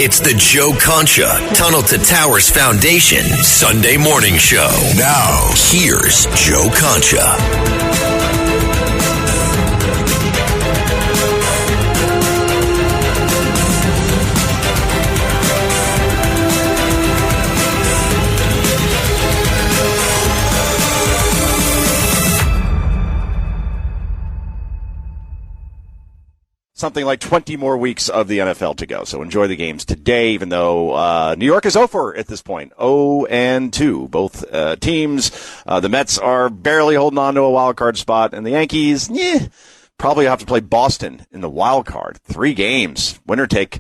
It's the Joe Concha Tunnel to Towers Foundation Sunday morning show. Now, here's Joe Concha. Something like 20 more weeks of the NFL to go. So enjoy the games today, even though New York is over at this point. 0-2, both teams. The Mets are barely holding on to a wild card spot, and the Yankees, probably have to play Boston in the wild card. 3 games. Winner take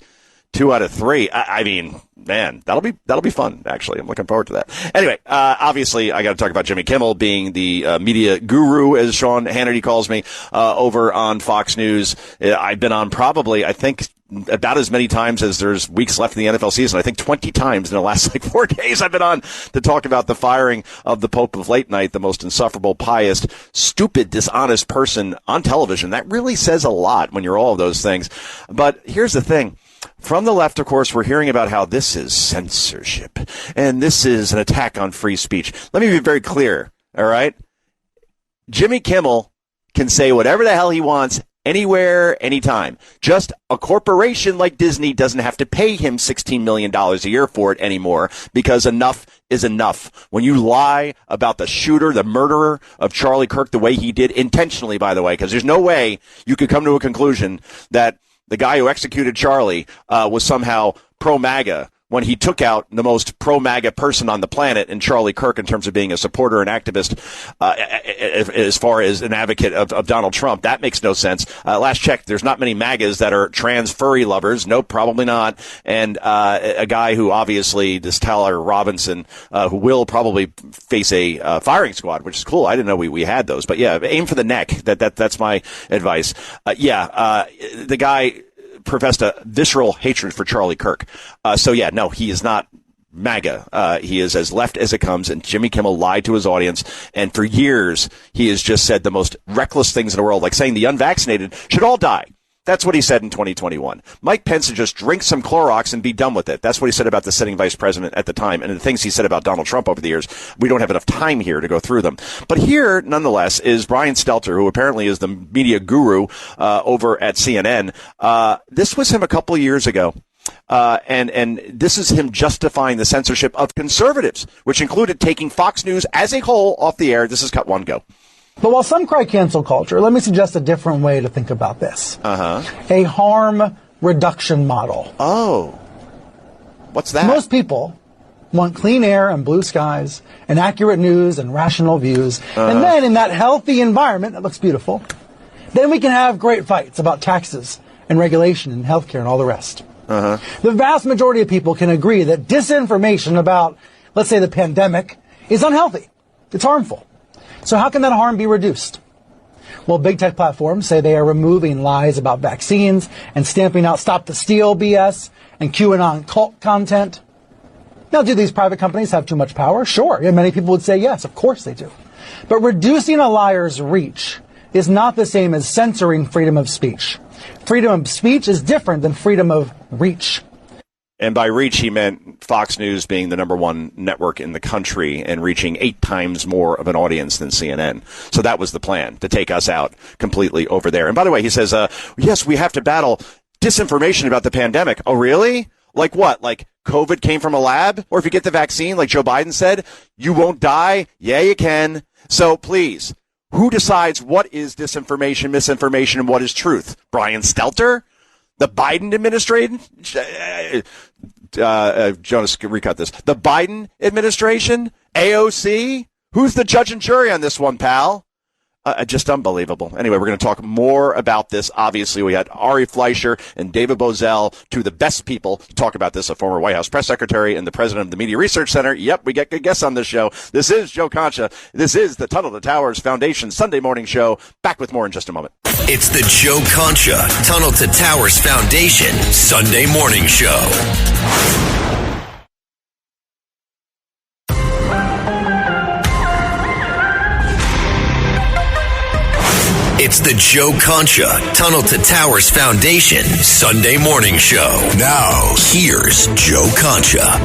2 out of 3. I mean, man, that'll be fun, actually. I'm looking forward to that. Anyway, obviously, I got to talk about Jimmy Kimmel being the media guru, as Sean Hannity calls me, over on Fox News. I've been on probably, I think, about as many times as there's weeks left in the NFL season. I think 20 times in the last 4 days I've been on to talk about the firing of the Pope of Late Night, the most insufferable, pious, stupid, dishonest person on television. That really says a lot when you're all of those things. But here's the thing. From the left, of course, we're hearing about how this is censorship and this is an attack on free speech. Let me be very clear, all right? Jimmy Kimmel can say whatever the hell he wants anywhere, anytime. Just a corporation like Disney doesn't have to pay him $16 million a year for it anymore because enough is enough. When you lie about the shooter, the murderer of Charlie Kirk the way he did, intentionally, by the way, because there's no way you could come to a conclusion that the guy who executed Charlie was somehow pro-MAGA when he took out the most pro-MAGA person on the planet in Charlie Kirk in terms of being a supporter and activist as far as an advocate of Donald Trump. That makes no sense. Last check, there's not many MAGAs that are trans furry lovers. Nope, probably not. And a guy who obviously, this Tyler Robinson, who will probably face a firing squad, which is cool. I didn't know we had those. But yeah, aim for the neck. That's my advice. The guy professed a visceral hatred for Charlie Kirk. He is not MAGA. He is as left as it comes, and Jimmy Kimmel lied to his audience, and for years he has just said the most reckless things in the world, like saying the unvaccinated should all die. That's what he said in 2021. Mike Pence should just drink some Clorox and be done with it. That's what he said about the sitting vice president at the time. And the things he said about Donald Trump over the years, we don't have enough time here to go through them. But here, nonetheless, is Brian Stelter, who apparently is the media guru over at CNN. This was him a couple of years ago. And this is him justifying the censorship of conservatives, which included taking Fox News as a whole off the air. This is cut one, go. But while some cry cancel culture, let me suggest a different way to think about this. A harm reduction model. Oh. What's that? Most people want clean air and blue skies and accurate news and rational views. And then in that healthy environment that looks beautiful, then we can have great fights about taxes and regulation and healthcare and all the rest. The vast majority of people can agree that disinformation about, let's say, the pandemic is unhealthy. It's harmful. So how can that harm be reduced? Well, big tech platforms say they are removing lies about vaccines and stamping out Stop the Steal BS and QAnon cult content. Now, do these private companies have too much power? Sure. And many people would say yes, of course they do. But reducing a liar's reach is not the same as censoring freedom of speech. Freedom of speech is different than freedom of reach. And by reach, he meant Fox News being the number one network in the country and reaching 8 times more of an audience than CNN. So that was the plan, to take us out completely over there. And by the way, he says, yes, we have to battle disinformation about the pandemic. Oh, really? Like what? Like COVID came from a lab? Or if you get the vaccine, like Joe Biden said, you won't die? Yeah, you can. So please, who decides what is disinformation, misinformation, and what is truth? Brian Stelter? The Biden administration, Jonas, recut this. The Biden administration, AOC. Who's the judge and jury on this one, pal? Just unbelievable. Anyway, we're going to talk more about this. Obviously, we had Ari Fleischer and David Bozell, two of the best people to talk about this, a former White House press secretary and the president of the Media Research Center. Yep, we get good guests on this show. This is Joe Concha. This is the Tunnel to Towers Foundation Sunday morning show. Back with more in just a moment. It's the Joe Concha Tunnel to Towers Foundation Sunday morning show. It's the Joe Concha Tunnel to Towers Foundation Sunday morning show. Now, here's Joe Concha.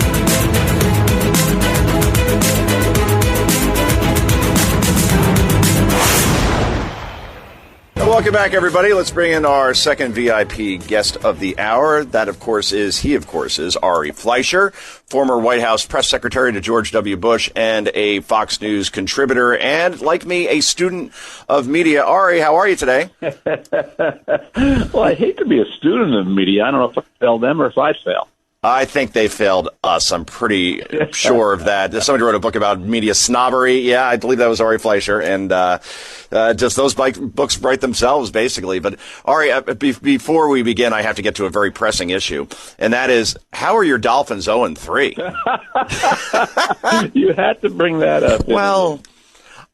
Welcome back, everybody. Let's bring in our second VIP guest of the hour. That, of course, is Ari Fleischer, former White House press secretary to George W. Bush and a Fox News contributor, and, like me, a student of media. Ari, how are you today? Well, I hate to be a student of media. I don't know if I failed them or if I fail. I think they failed us. I'm pretty sure of that. Somebody wrote a book about media snobbery. Yeah, I believe that was Ari Fleischer. And just those books write themselves, basically. But, Ari, before we begin, I have to get to a very pressing issue. And that is, how are your Dolphins 0-3? You had to bring that up. Well,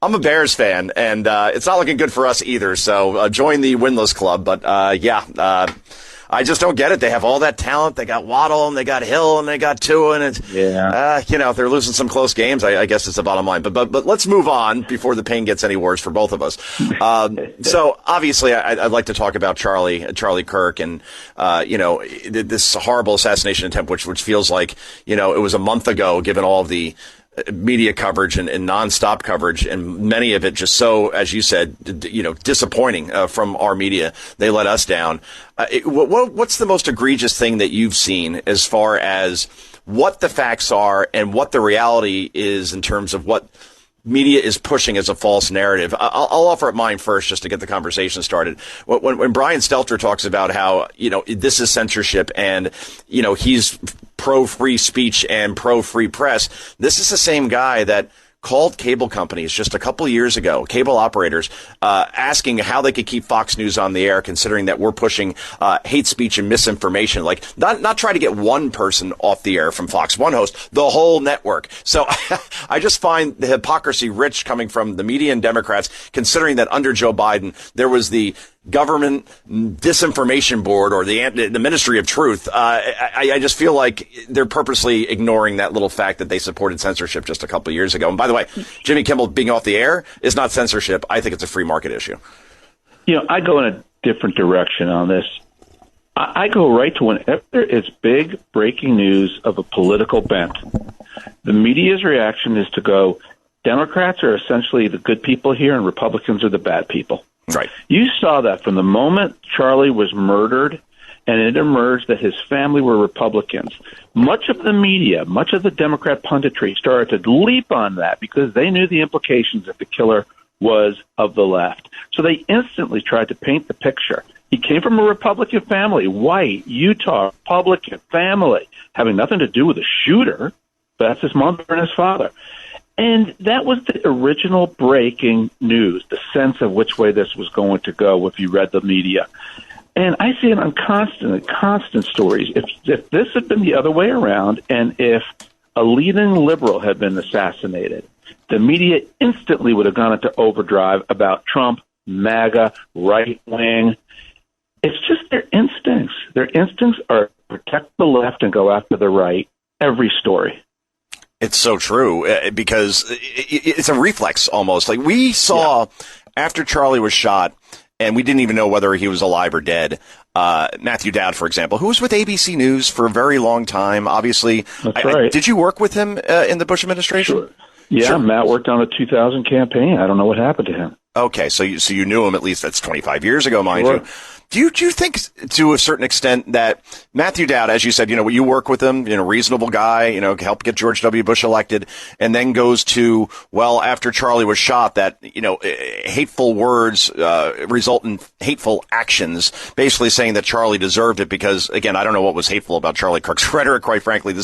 I'm a Bears fan, and it's not looking good for us either. So join the winless club. But, I just don't get it. They have all that talent. They got Waddle, and they got Hill, and they got Tua, and it's they're losing some close games. I guess it's the bottom line. But let's move on before the pain gets any worse for both of us. So obviously, I'd like to talk about Charlie Kirk, and this horrible assassination attempt, which feels like it was a month ago, given all of the media coverage and nonstop coverage, and many of it just so, as you said, disappointing from our media. They let us down. What's the most egregious thing that you've seen as far as what the facts are and what the reality is in terms of what media is pushing as a false narrative? I'll offer up mine first just to get the conversation started. When Brian Stelter talks about how, this is censorship and, he's pro-free speech and pro-free press, this is the same guy that called cable companies just a couple of years ago, cable operators, asking how they could keep Fox News on the air, considering that we're pushing hate speech and misinformation. Like, not try to get one person off the air from Fox, one host, the whole network. So I just find the hypocrisy rich coming from the media and Democrats, considering that under Joe Biden, there was the government disinformation board or the Ministry of Truth. I just feel like they're purposely ignoring that little fact that they supported censorship just a couple of years ago. And by the way, Jimmy Kimmel being off the air is not censorship. I think it's a free market issue. I go in a different direction on this. I go right to whenever there is big breaking news of a political bent, the media's reaction is to go, Democrats are essentially the good people here and Republicans are the bad people. Right. You saw that from the moment Charlie was murdered and it emerged that his family were Republicans. Much of the media, much of the Democrat punditry started to leap on that because they knew the implications if the killer was of the left. So they instantly tried to paint the picture. He came from a Republican family, white, Utah, Republican family, having nothing to do with the shooter, but that's his mother and his father. And that was the original breaking news, the sense of which way this was going to go if you read the media. And I see it on constant stories. If this had been the other way around, and if a leading liberal had been assassinated, the media instantly would have gone into overdrive about Trump, MAGA, right wing. It's just their instincts. Their instincts are to protect the left and go after the right. Every story. It's so true because it's a reflex almost. Like we saw after Charlie was shot, and we didn't even know whether he was alive or dead. Matthew Dowd, for example, who was with ABC News for a very long time. Obviously, that's right. Did you work with him in the Bush administration? Sure. Yeah, sure. Matt worked on the 2000 campaign. I don't know what happened to him. Okay, so you knew him at least. That's 25 years ago, mind you. Do you think, to a certain extent, that Matthew Dowd, as you said, you work with him, reasonable guy, help get George W. Bush elected, and then goes to, well, after Charlie was shot, that, hateful words result in hateful actions, basically saying that Charlie deserved it because, again, I don't know what was hateful about Charlie Kirk's rhetoric, quite frankly.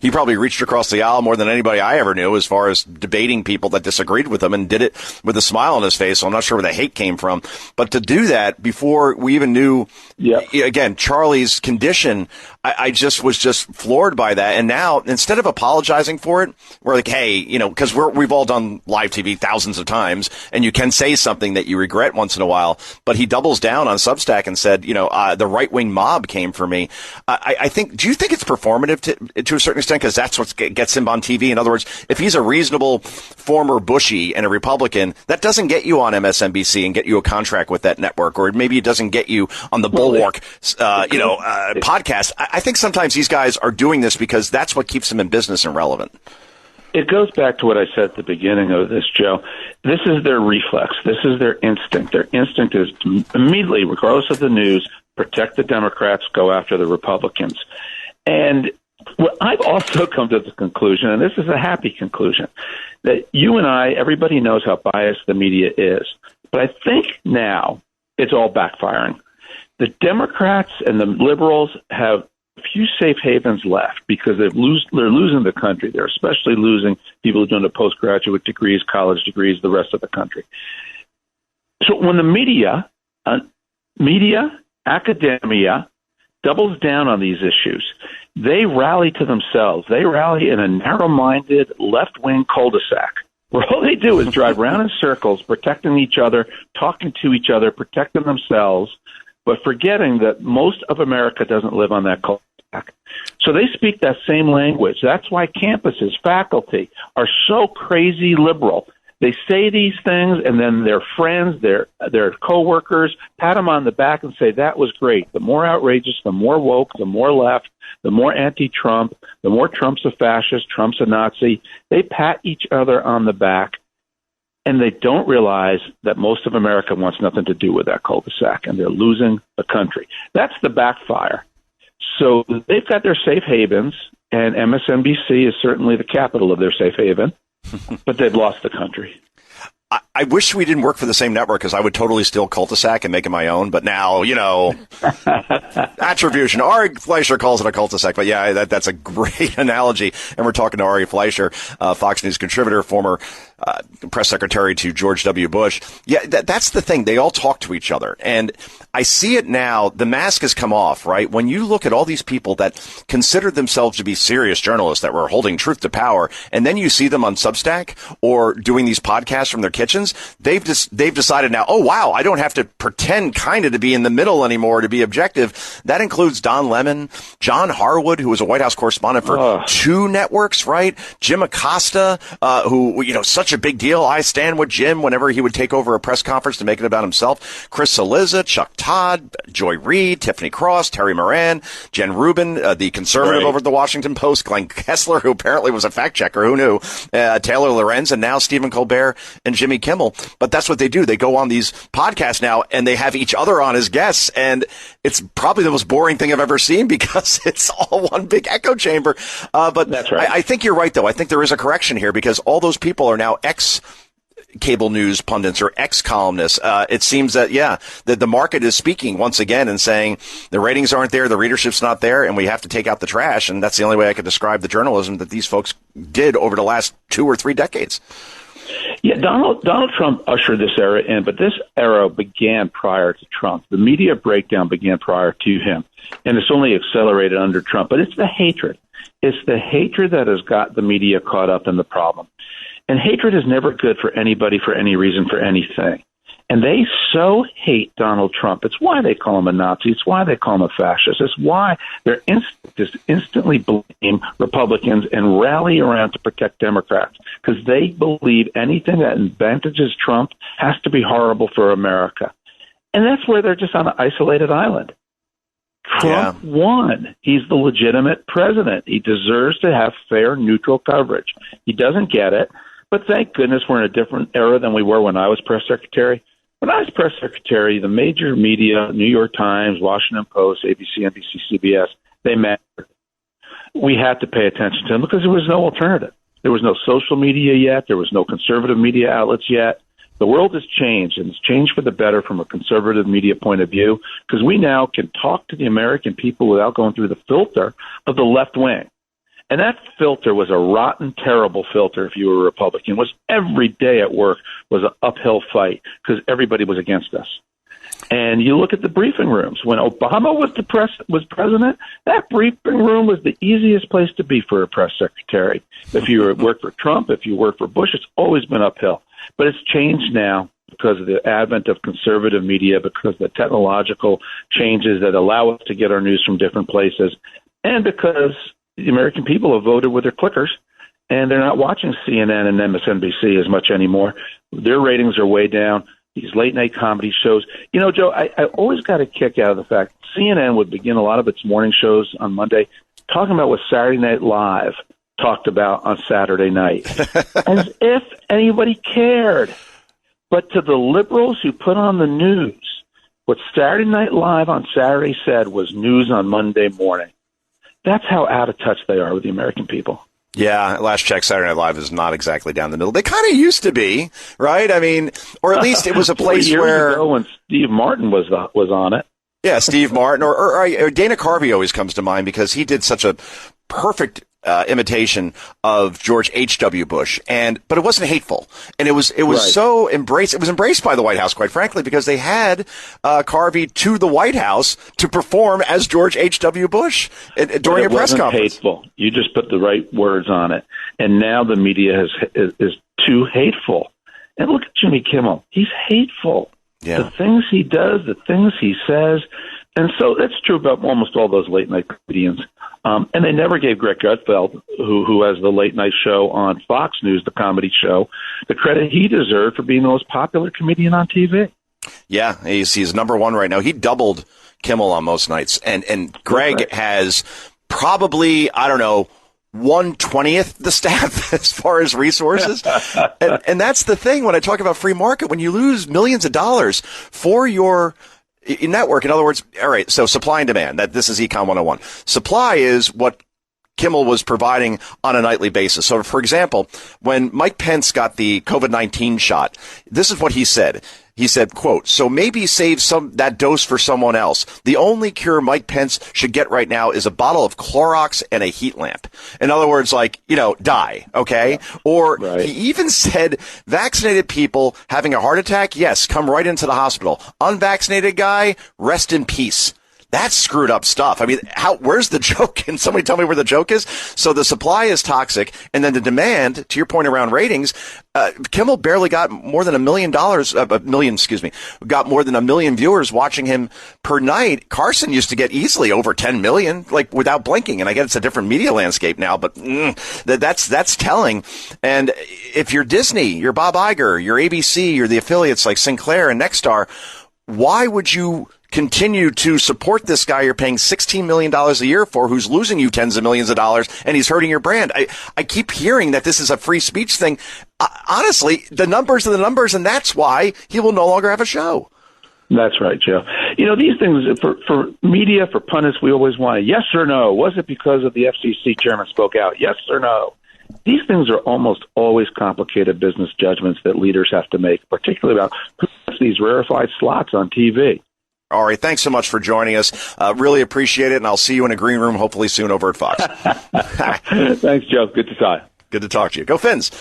He probably reached across the aisle more than anybody I ever knew as far as debating people that disagreed with him and did it with a smile on his face, so I'm not sure where the hate came from. But to do that before we even knew, Yep. again, Charlie's condition. I just was just floored by that. And now, instead of apologizing for it, we're like, hey, because we've all done live TV thousands of times, and you can say something that you regret once in a while. But he doubles down on Substack and said, the right-wing mob came for me. I think, do you think it's performative to a certain extent, because that's what gets him on TV? In other words, if he's a reasonable former Bushy and a Republican, that doesn't get you on MSNBC and get you a contract with that network, or maybe it doesn't get you on the Bulwark, podcast. I think sometimes these guys are doing this because that's what keeps them in business and relevant. It goes back to what I said at the beginning of this, Joe. This is their reflex. This is their instinct. Their instinct is to immediately, regardless of the news, protect the Democrats, go after the Republicans. And I've also come to the conclusion, and this is a happy conclusion, that you and I, everybody knows how biased the media is. But I think now it's all backfiring. The Democrats and the liberals have a few safe havens left because they're losing the country. They're especially losing people who are doing the postgraduate degrees, college degrees, the rest of the country. So when the media, academia, doubles down on these issues, they rally to themselves. They rally in a narrow-minded, left-wing cul-de-sac where all they do is drive around in circles, protecting each other, talking to each other, protecting themselves, but forgetting that most of America doesn't live on that cul-de-sac. So they speak that same language. That's why campuses, faculty are so crazy liberal. They say these things, and then their friends, their coworkers, pat them on the back and say, that was great. The more outrageous, the more woke, the more left, the more anti-Trump, the more Trump's a fascist, Trump's a Nazi. They pat each other on the back, and they don't realize that most of America wants nothing to do with that cul-de-sac, and they're losing the country. That's the backfire. So they've got their safe havens, and MSNBC is certainly the capital of their safe haven, but they've lost the country. I wish we didn't work for the same network, because I would totally steal cul-de-sac and make it my own. But now, attribution. Ari Fleischer calls it a cul-de-sac. But yeah, that's a great analogy. And we're talking to Ari Fleischer, Fox News contributor, former press secretary to George W. Bush. Yeah, that's the thing. They all talk to each other. And I see it now. The mask has come off, right? When you look at all these people that considered themselves to be serious journalists that were holding truth to power, and then you see them on Substack or doing these podcasts from their kitchens, they've decided now, oh, wow, I don't have to pretend kind of to be in the middle anymore to be objective. That includes Don Lemon, John Harwood, who was a White House correspondent for two networks, right? Jim Acosta, who, such a big deal. I stand with Jim whenever he would take over a press conference to make it about himself. Chris Cillizza, Chuck Todd, Joy Reid, Tiffany Cross, Terry Moran, Jen Rubin, the conservative over at the Washington Post, Glenn Kessler, who apparently was a fact checker, who knew, Taylor Lorenz, and now Stephen Colbert and Jimmy Kimmel. But that's what they do. They go on these podcasts now, and they have each other on as guests, and it's probably the most boring thing I've ever seen because it's all one big echo chamber. But that's right. I think you're right, though. I think there is a correction here because all those people are now ex-cable news pundits or ex-columnists. It seems that, that the market is speaking once again and saying the ratings aren't there, the readership's not there, and we have to take out the trash. And that's the only way I could describe the journalism that these folks did over the last 2 or 3 decades. Yeah, Donald Trump ushered this era in, but this era began prior to Trump. The media breakdown began prior to him, and it's only accelerated under Trump. But it's the hatred. It's the hatred that has got the media caught up in the problem. And hatred is never good for anybody, for any reason, for anything. And they so hate Donald Trump. It's why they call him a Nazi. It's why they call him a fascist. It's why they're just instantly blame Republicans and rally around to protect Democrats, because they believe anything that advantages Trump has to be horrible for America. And that's where they're just on an isolated island. Trump won. He's the legitimate president. He deserves to have fair, neutral coverage. He doesn't get it. But thank goodness we're in a different era than we were when I was press secretary. When I was press secretary, the major media, New York Times, Washington Post, ABC, NBC, CBS, they mattered. We had to pay attention to them because there was no alternative. There was no social media yet. There was no conservative media outlets yet. The world has changed, and it's changed for the better from a conservative media point of view, because we now can talk to the American people without going through the filter of the left wing. And that filter was a rotten, terrible filter if you were a Republican. It was every day at work was an uphill fight because everybody was against us. And you look at the briefing rooms. When Obama was president, that briefing room was the easiest place to be for a press secretary. If you work for Trump, if you work for Bush, it's always been uphill. But it's changed now because of the advent of conservative media, because of the technological changes that allow us to get our news from different places, and because the American people have voted with their clickers, and they're not watching CNN and MSNBC as much anymore. Their ratings are way down. These late-night comedy shows. You know, Joe, I always got a kick out of the fact CNN would begin a lot of its morning shows on Monday talking about what Saturday Night Live talked about on Saturday night, as if anybody cared. But to the liberals who put on the news, what Saturday Night Live on Saturday said was news on Monday morning. That's how out of touch they are with the American people. Yeah, last check, Saturday Night Live is not exactly down the middle. They kind of used to be, right? I mean, or at least it was a place where ago when Steve Martin was on it. Yeah, Steve Martin or Dana Carvey always comes to mind because he did such a perfect imitation of George H.W. Bush, but it wasn't hateful, and it was right. So embraced. It was embraced by the White House, quite frankly, because they had Carvey to the White House to perform as George H.W. Bush during a press conference. Hateful. You just put the right words on it, and now the media is too hateful. And look at Jimmy Kimmel; he's hateful. Yeah. The things he does, the things he says, and so that's true about almost all those late night comedians. And they never gave Greg Gutfeld, who has the late night show on Fox News, the comedy show, the credit he deserved for being the most popular comedian on TV. Yeah, he's number one right now. He doubled Kimmel on most nights. And Greg has probably, 1/20th the staff as far as resources. and that's the thing when I talk about free market, when you lose millions of dollars for your network. In other words, all right, so supply and demand, this is Econ 101. Supply is what Kimmel was providing on a nightly basis. So, for example, when Mike Pence got the COVID-19 shot, this is what he said. He said, quote, "So maybe save that dose for someone else. The only cure Mike Pence should get right now is a bottle of Clorox and a heat lamp." In other words, die, okay? Or right. He even said, vaccinated people having a heart attack, yes, come right into the hospital. Unvaccinated guy, rest in peace. That's screwed up stuff. I mean, where's the joke? Can somebody tell me where the joke is? So the supply is toxic, and then the demand, to your point around ratings, Kimmel barely got more than got more than 1 million viewers watching him per night. Carson used to get easily over 10 million, without blinking. And I get it's a different media landscape now, but that's telling. And if you're Disney, you're Bob Iger, you're ABC, you're the affiliates like Sinclair and Nexstar, why would you continue to support this guy you're paying $16 million a year for, who's losing you tens of millions of dollars, and he's hurting your brand? I keep hearing that this is a free speech thing. Honestly, the numbers are the numbers, and that's why he will no longer have a show. That's right, Joe. These things, for media, for pundits, we always want a yes or no. Was it because of the FCC chairman spoke out? Yes or no? These things are almost always complicated business judgments that leaders have to make, particularly about these rarefied slots on TV. All right. Thanks so much for joining us. Really appreciate it. And I'll see you in a green room hopefully soon over at Fox. Thanks, Joe. Good to talk. Good to talk to you. Go Fins.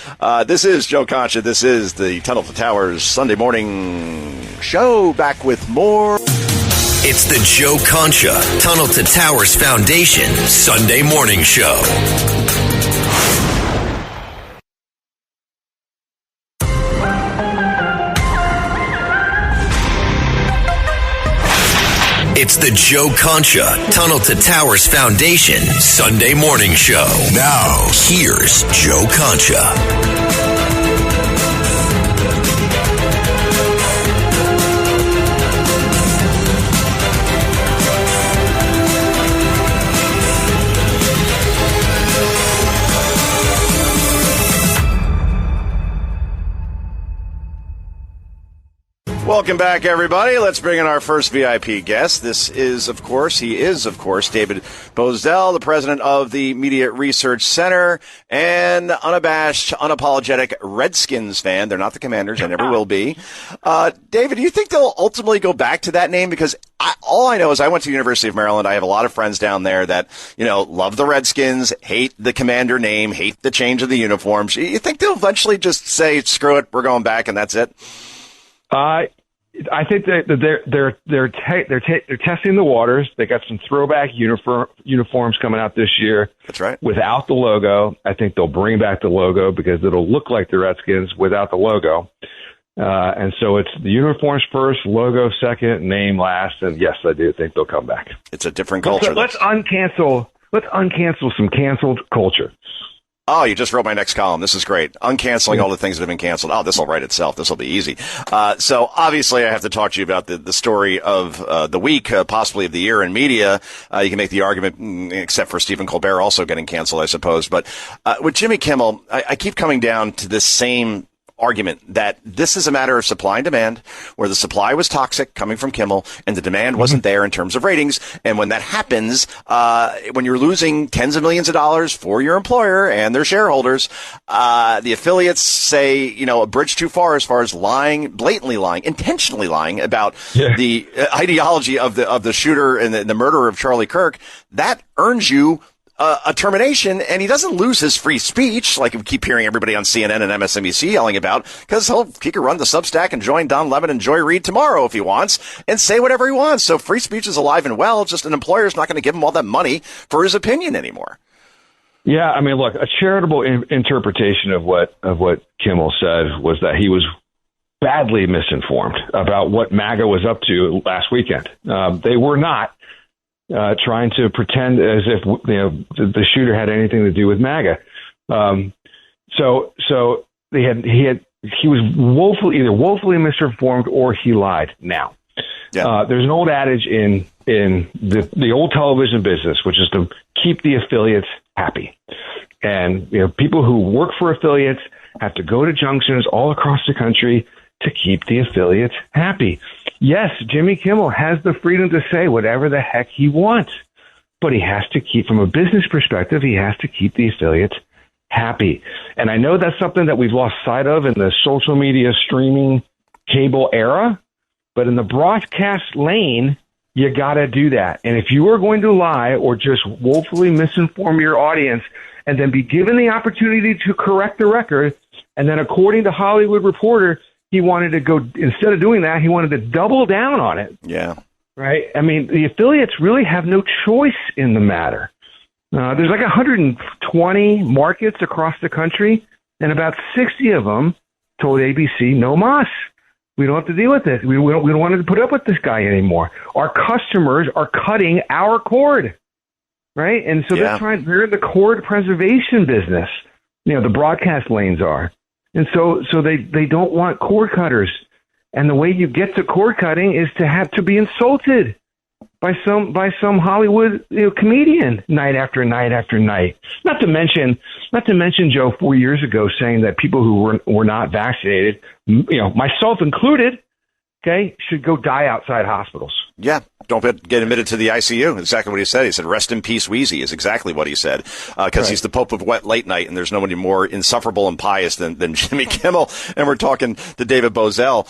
This is Joe Concha. This is the Tunnel to Towers Sunday morning show. Back with more. It's the Joe Concha Tunnel to Towers Foundation Sunday morning show. It's the Joe Concha Tunnel to Towers Foundation Sunday morning show. Now, here's Joe Concha. Welcome back, everybody. Let's bring in our first VIP guest. He is, of course, David Bozdell, the president of the Media Research Center, and unabashed, unapologetic Redskins fan. They're not the Commanders. They never will be. David, do you think they'll ultimately go back to that name? Because all I know is I went to the University of Maryland. I have a lot of friends down there that, love the Redskins, hate the Commander name, hate the change of the uniforms. You think they'll eventually just say, screw it, we're going back, and that's it? I think that they're testing the waters. They got some throwback uniforms coming out this year. That's right. Without the logo. I think they'll bring back the logo because it'll look like the Redskins without the logo. And so it's the uniforms first, logo second, name last. And yes, I do think they'll come back. It's a different culture. Let's uncancel some canceled culture. Oh, you just wrote my next column. This is great. Uncanceling all the things that have been canceled. Oh, this will write itself. This will be easy. So obviously I have to talk to you about the story of the week, possibly of the year in media. You can make the argument, except for Stephen Colbert also getting canceled, I suppose. But with Jimmy Kimmel, I keep coming down to this same argument that this is a matter of supply and demand, where the supply was toxic coming from Kimmel and the demand wasn't there in terms of ratings. And when that happens, when you're losing tens of millions of dollars for your employer and their shareholders, the affiliates say, a bridge too far as lying, blatantly lying, intentionally lying about the ideology of the shooter and the murderer of Charlie Kirk. That earns you a termination, and he doesn't lose his free speech like we keep hearing everybody on CNN and MSNBC yelling about, because he could run the Substack and join Don Lemon and Joy Reid tomorrow if he wants and say whatever he wants. So free speech is alive and well. Just an employer's not going to give him all that money for his opinion anymore. Yeah, I mean, look, a charitable interpretation of what Kimmel said was that he was badly misinformed about what MAGA was up to last weekend. They were not trying to pretend as if the shooter had anything to do with MAGA. So he was woefully misinformed, or he lied. Now, there's an old adage in the old television business, which is to keep the affiliates happy. And people who work for affiliates have to go to junctions all across the country to keep the affiliates happy. Yes, Jimmy Kimmel has the freedom to say whatever the heck he wants, but he has to keep, from a business perspective, he has to keep the affiliates happy. And I know that's something that we've lost sight of in the social media streaming cable era, but in the broadcast lane, you got to do that. And if you are going to lie or just woefully misinform your audience and then be given the opportunity to correct the record, and then according to Hollywood Reporter, he wanted to go, instead of doing that, he wanted to double down on it. Yeah. Right? I mean, the affiliates really have no choice in the matter. There's like 120 markets across the country, and about 60 of them told ABC, no mas. We don't have to deal with this. We don't want to put up with this guy anymore. Our customers are cutting our cord. Right? And so they're in the cord preservation business. The broadcast lanes are. And so they don't want cord cutters. And the way you get to cord cutting is to have to be insulted by some Hollywood comedian night after night after night. Not to mention, Joe, 4 years ago saying that people who were not vaccinated, myself included, should go die outside hospitals. Yeah, don't get admitted to the ICU. Exactly what he said. He said, "Rest in peace, Wheezy," is exactly what he said. Because he's the Pope of wet late night, and there's nobody more insufferable and pious than Jimmy Kimmel. And we're talking to David Bozell.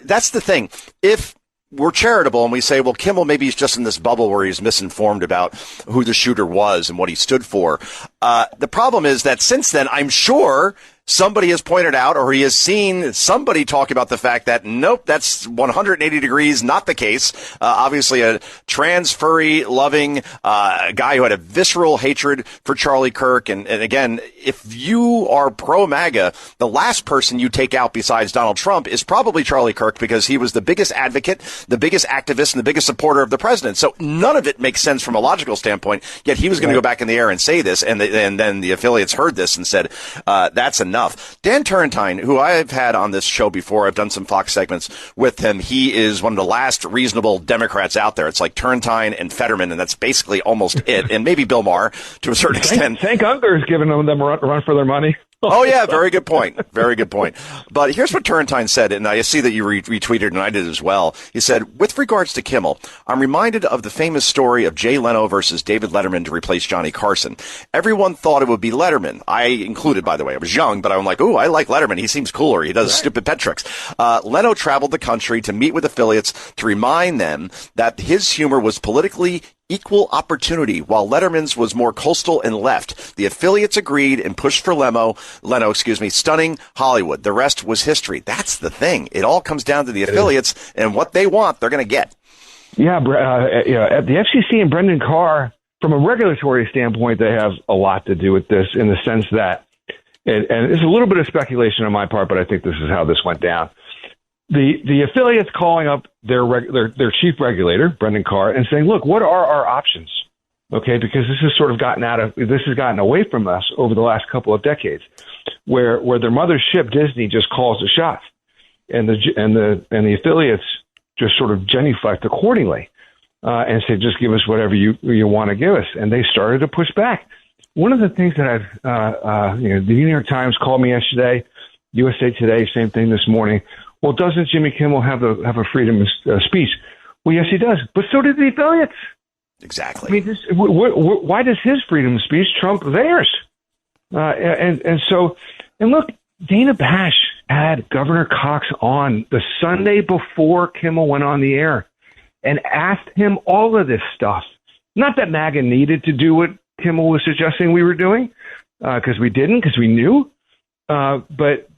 That's the thing. If we're charitable and we say, well, Kimmel, maybe he's just in this bubble where he's misinformed about who the shooter was and what he stood for. The problem is that since then, I'm sure somebody has pointed out, or he has seen somebody talk about the fact that, nope, that's 180 degrees not the case. Obviously a trans, furry, loving guy who had a visceral hatred for Charlie Kirk. And again, if you are pro-MAGA, the last person you take out besides Donald Trump is probably Charlie Kirk, because he was the biggest advocate, the biggest activist, and the biggest supporter of the president. So none of it makes sense from a logical standpoint, yet he was going to go back in the air and say this, and then the affiliates heard this and said, that's enough. Dan Turrentine, who I've had on this show before, I've done some Fox segments with him. He is one of the last reasonable Democrats out there. It's like Turrentine and Fetterman, and that's basically almost it. And maybe Bill Maher to a certain extent. Hank Uncker's giving them a run for their money. Oh, yeah, very good point. Very good point. But here's what Turrentine said, and I see that you retweeted, and I did as well. He said, with regards to Kimmel, I'm reminded of the famous story of Jay Leno versus David Letterman to replace Johnny Carson. Everyone thought it would be Letterman. I included, by the way. I was young, but I'm like, ooh, I like Letterman. He seems cooler. He does stupid pet tricks. Leno traveled the country to meet with affiliates to remind them that his humor was politically equal opportunity, while Letterman's was more coastal and left. The affiliates agreed and pushed for Leno, stunning Hollywood. The rest was history. That's the thing. It all comes down to the affiliates, and what they want, they're going to get. Yeah, at the FCC and Brendan Carr, from a regulatory standpoint, they have a lot to do with this in the sense that, and it's a little bit of speculation on my part, but I think this is how this went down. The affiliates calling up their chief regulator, Brendan Carr, and saying, look, what are our options? Okay, because this has sort of gotten away from us over the last couple of decades, where their mothership Disney just calls the shots, and the affiliates just sort of genuflect accordingly. And say, just give us whatever you want to give us. And they started to push back. One of the things that the New York Times called me yesterday, USA Today, same thing this morning. Well, doesn't Jimmy Kimmel have a freedom of speech? Well, yes, he does. But so did the affiliates. Exactly. I mean, why does his freedom of speech trump theirs? And look, Dana Bash had Governor Cox on the Sunday before Kimmel went on the air and asked him all of this stuff. Not that MAGA needed to do what Kimmel was suggesting we were doing, because we didn't, because we knew. But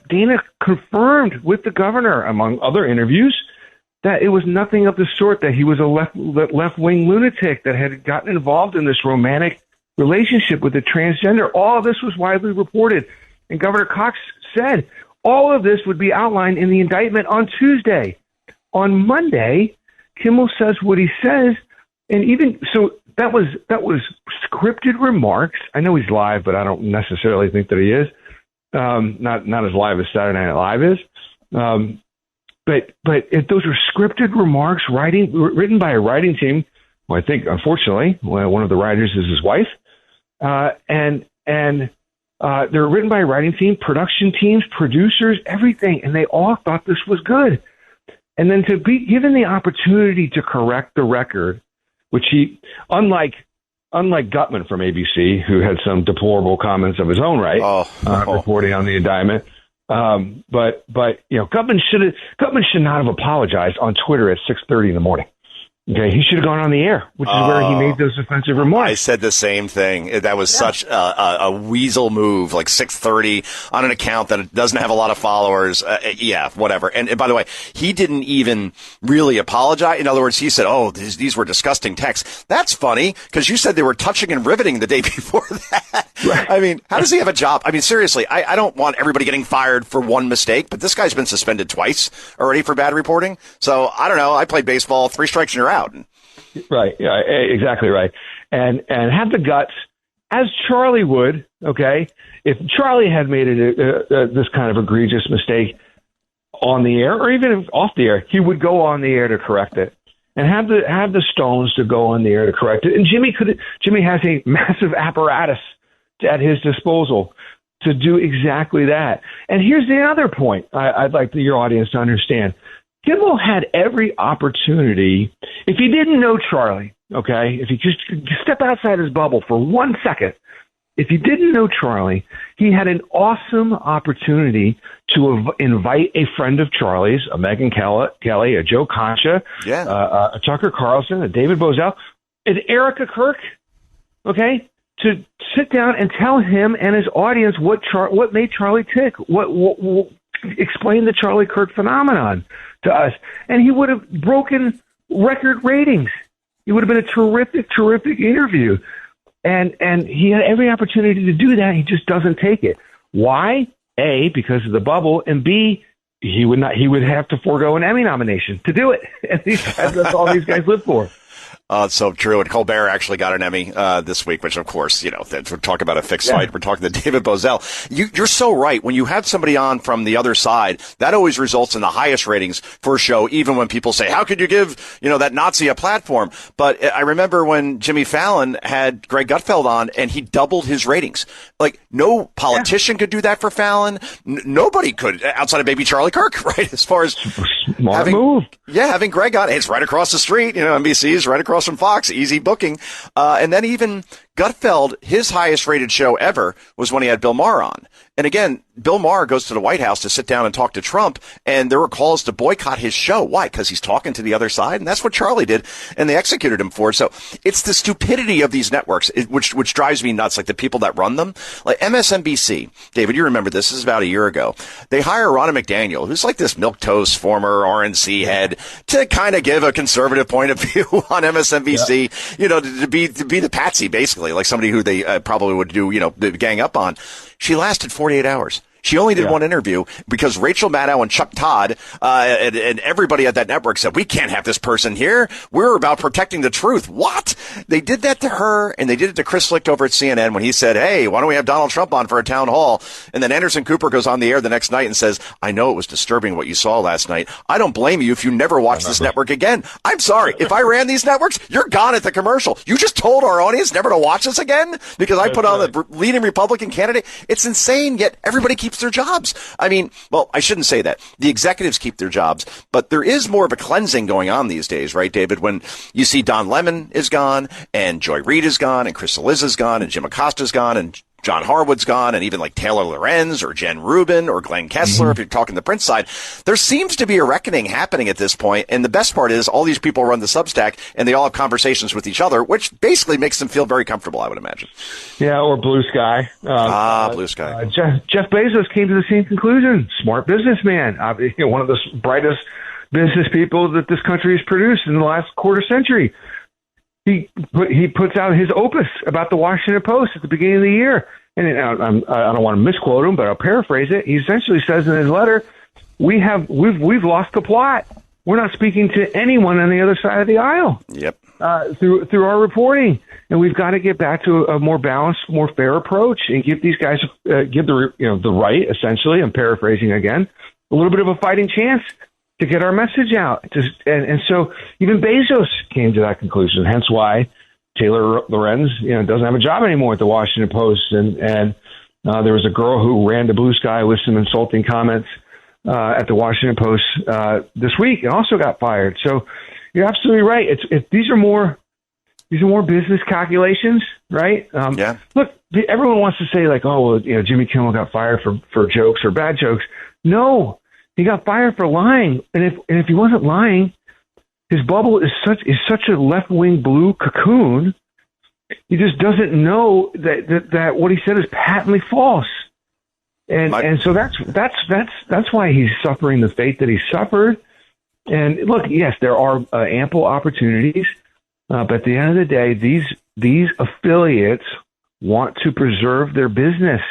Dana confirmed with the governor, among other interviews, that it was nothing of the sort, that he was a left-wing lunatic that had gotten involved in this romantic relationship with a transgender. All of this was widely reported. And Governor Cox said all of this would be outlined in the indictment on Tuesday. On Monday, Kimmel says what he says, and even so, that was scripted remarks. I know he's live, but I don't necessarily think that he is. Not as live as Saturday Night Live is. But if those are scripted remarks, written by a writing team. Well, I think, unfortunately, one of the writers is his wife, and they're written by a writing team, production teams, producers, everything, and they all thought this was good. And then to be given the opportunity to correct the record, which he, unlike Gutman from ABC, who had some deplorable comments of his own right, reporting on the indictment. But Gutman should not have apologized on Twitter at 6:30 in the morning. Okay, he should have gone on the air, which is where he made those offensive remarks. I said the same thing. That was such a weasel move, like 6:30 on an account that doesn't have a lot of followers. Whatever. And by the way, he didn't even really apologize. In other words, he said, "Oh, these were disgusting texts." That's funny because you said they were touching and riveting the day before that. Right. I mean, how does he have a job? I mean, seriously, I don't want everybody getting fired for one mistake, but this guy's been suspended twice already for bad reporting. So I don't know. I played baseball, 3 strikes and you're out. Right. Yeah, exactly right. And have the guts, as Charlie would, okay, if Charlie had made this kind of egregious mistake on the air or even off the air, he would go on the air to correct it and have the stones to go on the air to correct it. And Jimmy has a massive apparatus at his disposal to do exactly that. And here's the other point I'd like your audience to understand. Kimmel had every opportunity, if he didn't know Charlie, okay, if he just step outside his bubble for 1 second, if he didn't know Charlie, he had an awesome opportunity to invite a friend of Charlie's, a Megyn Kelly, a Joe Concha, a Tucker Carlson, a David Bozell, and Erica Kirk, okay, to sit down and tell him and his audience what made Charlie tick, what explain the Charlie Kirk phenomenon to us, and he would have broken record ratings. It would have been a terrific interview, and he had every opportunity to do that. He just doesn't take it. Why? A, because of the bubble, and B, he would have to forego an Emmy nomination to do it. And that's all these guys live for. It's so true. And Colbert actually got an Emmy this week, which, of course, we're talking about a fixed fight. We're talking to David Bozell. You're so right. When you have somebody on from the other side, that always results in the highest ratings for a show, even when people say, how could you give, that Nazi a platform? But I remember when Jimmy Fallon had Greg Gutfeld on, and he doubled his ratings. Like, no politician could do that for Fallon. Nobody could, outside of maybe Charlie Kirk, right? As far as having Greg on. It's right across the street. NBC's right across from Fox, easy booking. And then even Gutfeld, his highest rated show ever was when he had Bill Maher on. And again, Bill Maher goes to the White House to sit down and talk to Trump, and there were calls to boycott his show. Why? Because he's talking to the other side, and that's what Charlie did, and they executed him for it. So it's the stupidity of these networks, which drives me nuts, like the people that run them. Like MSNBC, David, you remember this is about a year ago. They hire Ronna McDaniel, who's like this milquetoast former RNC head, to kind of give a conservative point of view on MSNBC, to be the patsy, basically, like somebody who they probably would do, gang up on. She lasted 48 hours. She only did one interview because Rachel Maddow and Chuck Todd and everybody at that network said, we can't have this person here. We're about protecting the truth. What? They did that to her, and they did it to Chris Licht over at CNN when he said, hey, why don't we have Donald Trump on for a town hall? And then Anderson Cooper goes on the air the next night and says, I know it was disturbing what you saw last night. I don't blame you if you never watch this network again. I'm sorry. If I ran these networks, you're gone at the commercial. You just told our audience never to watch this again because I put on the leading Republican candidate. It's insane, yet everybody keeps their jobs. I mean, well, I shouldn't say that. The executives keep their jobs, but there is more of a cleansing going on these days, right, David? When you see Don Lemon is gone, and Joy Reid is gone, and Chris Liz is gone, and Jim Acosta's gone, and John Harwood's gone, and even like Taylor Lorenz or Jen Rubin or Glenn Kessler, if you're talking the Prince side, there seems to be a reckoning happening at this point. And the best part is all these people run the Substack and they all have conversations with each other, which basically makes them feel very comfortable, I would imagine. Yeah, or Blue Sky. Blue Sky. Jeff Bezos came to the same conclusion. Smart businessman. One of the brightest business people that this country has produced in the last quarter century. He puts out his opus about the Washington Post at the beginning of the year. And I don't want to misquote him, but I'll paraphrase it. He essentially says in his letter, we've lost the plot. We're not speaking to anyone on the other side of the aisle. Yep. Through our reporting, and we've got to get back to a more balanced, more fair approach, and give these guys give the right, essentially. I'm paraphrasing again, a little bit of a fighting chance to get our message out. And so even Bezos came to that conclusion. Hence why Taylor Lorenz, doesn't have a job anymore at the Washington Post. And there was a girl who ran to Blue Sky with some insulting comments at the Washington Post this week and also got fired. So you're absolutely right. These are more business calculations, right? Yeah. Look, everyone wants to say like, oh, well, Jimmy Kimmel got fired for jokes or bad jokes. No, he got fired for lying. And if he wasn't lying, his bubble is such a left-wing blue cocoon. He just doesn't know that what he said is patently false. And so that's why he's suffering the fate that he suffered. And look, yes, there are ample opportunities, but at the end of the day, these affiliates want to preserve their business,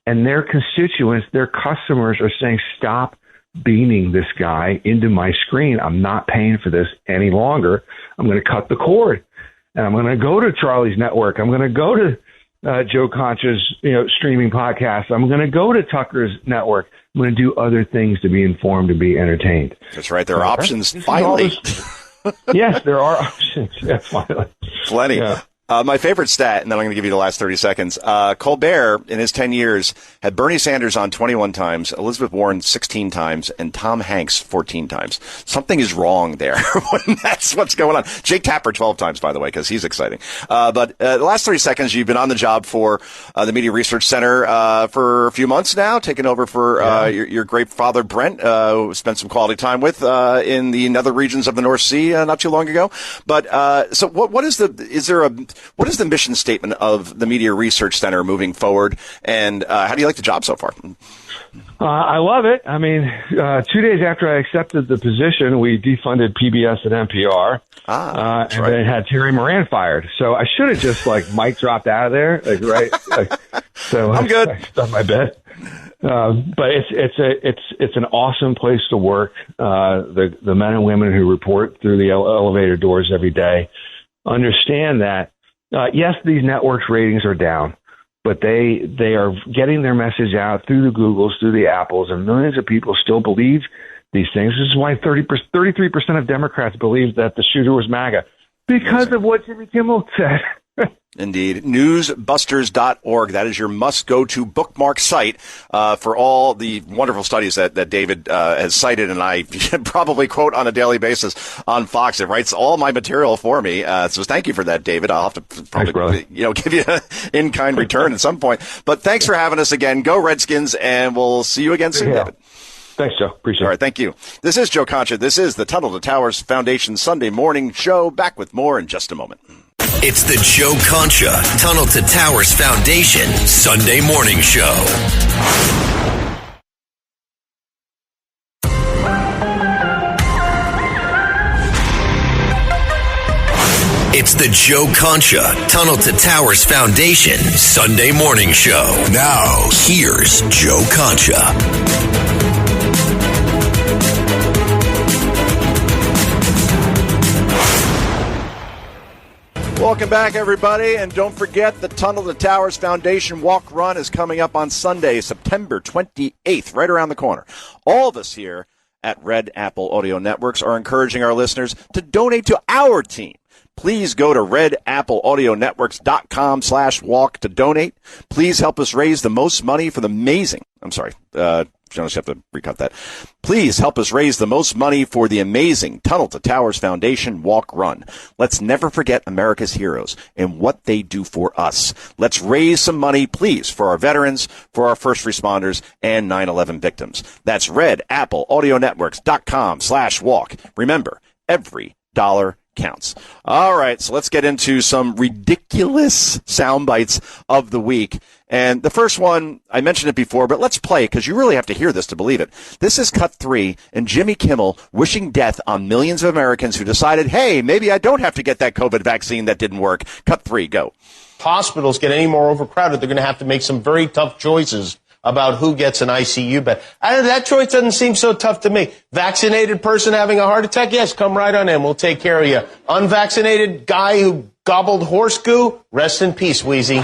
and their constituents, their customers, are saying, "Stop beaming this guy into my screen. I'm not paying for this any longer. I'm going to cut the cord, and I'm going to go to Charlie's network. I'm going to go to Joe Concha's streaming podcast. I'm going to go to Tucker's network. I'm going to do other things to be informed and be entertained." That's right. There are options. Finally. Yes, there are options. Yeah, finally. Plenty. Yeah. My favorite stat, and then I'm going to give you the last 30 seconds. Colbert, in his 10 years, had Bernie Sanders on 21 times, Elizabeth Warren 16 times, and Tom Hanks 14 times. Something is wrong there when that's what's going on. Jake Tapper 12 times, by the way, because he's exciting. But the last 30 seconds, you've been on the job for the Media Research Center for a few months now, taking over for your great father, Brent, who spent some quality time with in the nether regions of the North Sea not too long ago. But so what is what is the mission statement of the Media Research Center moving forward, and how do you like the job so far? I love it. I mean, 2 days after I accepted the position, we defunded PBS and NPR, and then had Terry Moran fired. So I should have just mic dropped out of there, so I'm good. I stuck my bed. But it's an awesome place to work. The men and women who report through the elevator doors every day understand that. Yes, these networks' ratings are down, but they are getting their message out through the Googles, through the Apples, and millions of people still believe these things. This is why 33% of Democrats believe that the shooter was MAGA, because of what Jimmy Kimmel said. Indeed. Newsbusters.org. That is your must-go-to bookmark site for all the wonderful studies that David has cited, and I probably quote on a daily basis on Fox. It writes all my material for me. So thank you for that, David. I'll have to probably give you an in-kind return at some point. But thanks for having us again. Go Redskins, and we'll see you again soon, David. Thanks, Joe. Appreciate it. All right, thank you. This is Joe Concha. This is the Tunnel to Towers Foundation Sunday morning show. Back with more in just a moment. It's the Joe Concha Tunnel to Towers Foundation Sunday morning show. It's the Joe Concha Tunnel to Towers Foundation Sunday morning show. Now, here's Joe Concha. Welcome back, everybody, and don't forget the Tunnel to Towers Foundation Walk Run is coming up on Sunday, September 28th, right around the corner. All of us here at Red Apple Audio Networks are encouraging our listeners to donate to our team. Please go to redappleaudionetworks.com/walk to donate. Please help us raise the most money for the amazing. Jonas, you have to recut that. Please help us raise the most money for the amazing Tunnel to Towers Foundation Walk Run. Let's never forget America's heroes and what they do for us. Let's raise some money, please, for our veterans, for our first responders, and 9/11 victims. That's redappleaudionetworks.com/walk. Remember, every dollar counts. All right, so let's get into some ridiculous sound bites of the week. And the first one, I mentioned it before, but let's play it because you really have to hear this to believe it. This is cut 3, and Jimmy Kimmel wishing death on millions of Americans who decided, hey, maybe I don't have to get that COVID vaccine that didn't work. Cut 3, go. Hospitals get any more overcrowded, they're going to have to make some very tough choices about who gets an ICU bed. That choice doesn't seem so tough to me. Vaccinated person having a heart attack? Yes, come right on in. We'll take care of you. Unvaccinated guy who gobbled horse goo? Rest in peace, Wheezy.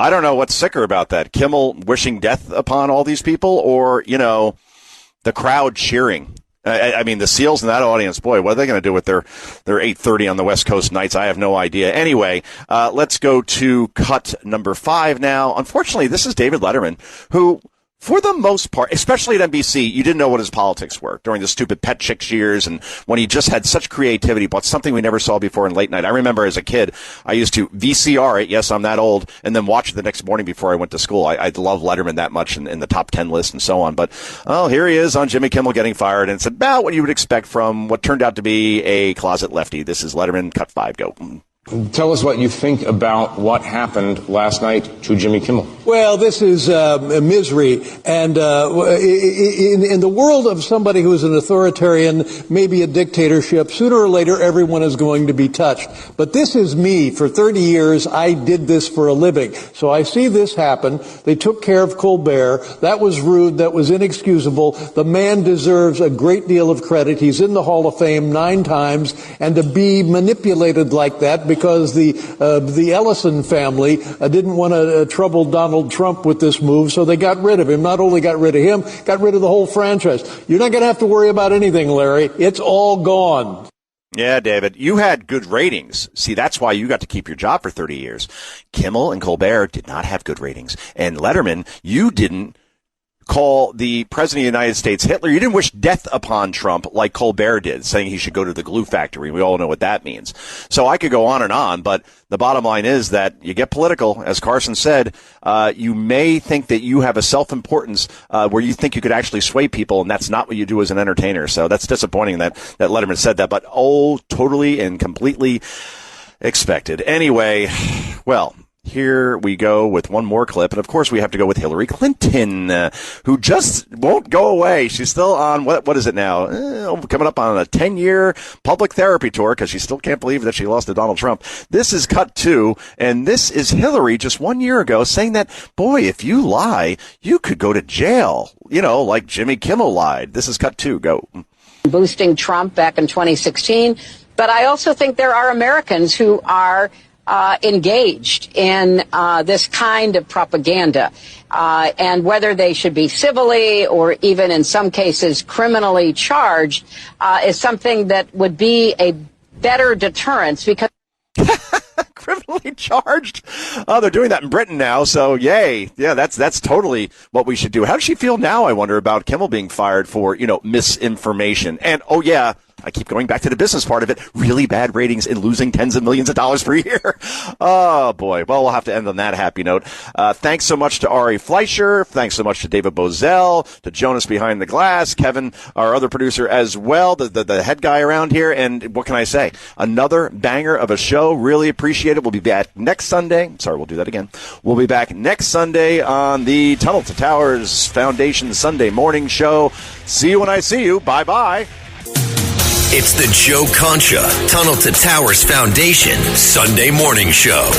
I don't know what's sicker about that. Kimmel wishing death upon all these people or, the crowd cheering. I mean, the SEALs in that audience, boy, what are they going to do with their 8:30 on the West Coast nights? I have no idea. Anyway, let's go to cut number 5 now. Unfortunately, this is David Letterman, who, for the most part, especially at NBC, you didn't know what his politics were during the stupid Pet Chicks years and when he just had such creativity, but something we never saw before in late night. I remember as a kid, I used to VCR it, yes, I'm that old, and then watch it the next morning before I went to school. I love Letterman that much in the top 10 list and so on. But, here he is on Jimmy Kimmel getting fired, and it's about what you would expect from what turned out to be a closet lefty. This is Letterman, cut 5, go. Tell us what you think about what happened last night to Jimmy Kimmel. Well, this is misery. And in the world of somebody who is an authoritarian, maybe a dictatorship, sooner or later everyone is going to be touched. But this is me. For 30 years, I did this for a living. So I see this happen. They took care of Colbert. That was rude. That was inexcusable. The man deserves a great deal of credit. He's in the Hall of Fame 9 times. And to be manipulated like that because the Ellison family didn't want to trouble Donald Trump with this move, so they got rid of him. Not only got rid of him, got rid of the whole franchise. You're not going to have to worry about anything, Larry. It's all gone. Yeah, David, you had good ratings. See, that's why you got to keep your job for 30 years. Kimmel and Colbert did not have good ratings. And Letterman, you didn't call the president of the United States Hitler. You didn't wish death upon Trump like Colbert did, saying he should go to the glue factory. We all know what that means. So I could go on, but the bottom line is that you get political. As Carson said, you may think that you have a self-importance where you think you could actually sway people, and that's not what you do as an entertainer. So that's disappointing that Letterman said that, but totally and completely expected. Anyway, well, here we go with one more clip. And, of course, we have to go with Hillary Clinton, who just won't go away. She's still on, what is it now? Coming up on a 10-year public therapy tour because she still can't believe that she lost to Donald Trump. This is cut 2, and this is Hillary just 1 year ago saying that, boy, if you lie, you could go to jail, like Jimmy Kimmel lied. This is cut 2. Go. Boosting Trump back in 2016. But I also think there are Americans who are engaged in this kind of propaganda, and whether they should be civilly or even in some cases criminally charged is something that would be a better deterrence because criminally charged. Oh, they're doing that in Britain now, so yay. Yeah, that's totally what we should do. How does she feel now, I wonder, about Kimmel being fired for, misinformation? And, oh, yeah, I keep going back to the business part of it. Really bad ratings and losing tens of millions of dollars per year. Oh, boy. Well, we'll have to end on that happy note. Thanks so much to Ari Fleischer. Thanks so much to David Bozell, to Jonas behind the glass, Kevin, our other producer as well, the head guy around here. And what can I say? Another banger of a show. Really appreciate it. We'll be back next Sunday. Sorry, we'll do that again. We'll be back next Sunday on the Tunnel to Towers Foundation Sunday morning show. See you when I see you. Bye-bye. It's the Joe Concha Tunnel to Towers Foundation Sunday morning show.